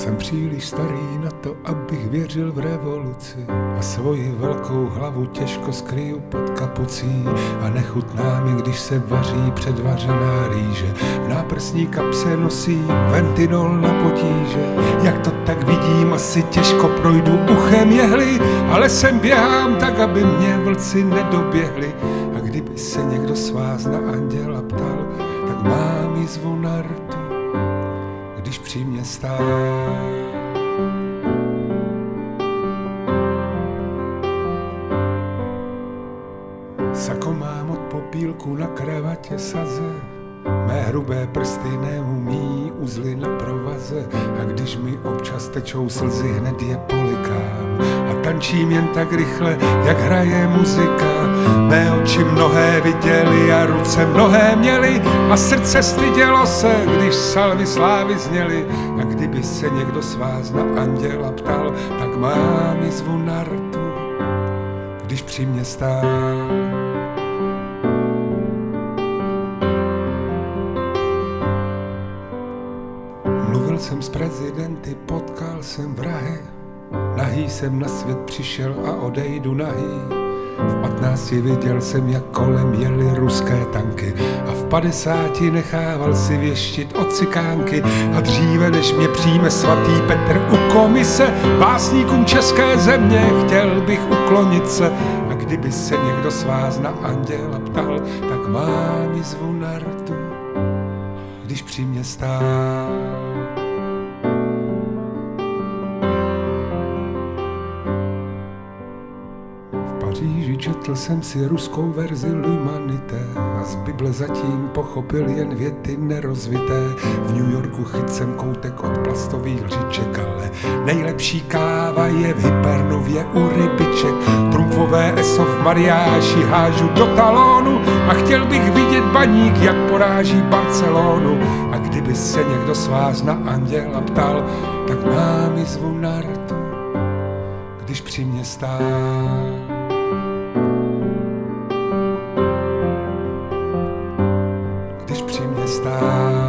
Jsem příliš starý na to, abych věřil v revoluci a svoji velkou hlavu těžko skryju pod kapucí a nechutná mi, když se vaří předvařená rýže. V náprsní kapse nosím ventinol na potíže. Jak to tak vidím, asi těžko projdu uchem jehly, ale sem běhám tak, aby mě vlci nedoběhli. A kdyby se někdo z vás na anděla ptal, tak mám jizvu na rtu, když při mě stál. Sako mám od popílku na kravatě saze, mé hrubé prsty neumí uzly na provaze a když mi občas tečou slzy, hned je polikám a tančím jen tak rychle, jak hraje muzika. Mé oči mnohé viděly a ruce mnohé měly a srdce stydělo se, když salvy slávy zněly. A kdyby se někdo z vás na anděla ptal, tak mám jizvu na rtu, když při mě stál. Mluvil jsem s prezidenty, potkal jsem vrahy, nahý jsem na svět přišel a odejdu nahý. V 15 viděl jsem, jak kolem jeli ruské tanky a v 50 nechával si věštit od cikánky. A dříve, než mě přijme svatý Petr u komise básníkům české země, chtěl bych uklonit se. A kdyby se někdo z vás na anděla ptal, tak mám jizvu na rtu, když při mě stál. V Paříži četl jsem si ruskou verzi L'Humanité a z Bible zatím pochopil jen věty nerozvité. V New Yorku chyt jsem koutek od plastových lžiček, ale nejlepší káva je v Hypernově u rybiček. Trumfové eso v mariáši hážu do talónu a chtěl bych vidět baník, jak poráží Barcelonu. A kdyby se někdo z vás na anděla ptal, tak mám jizvu na rtu, když při mě stál. Když při mě stál.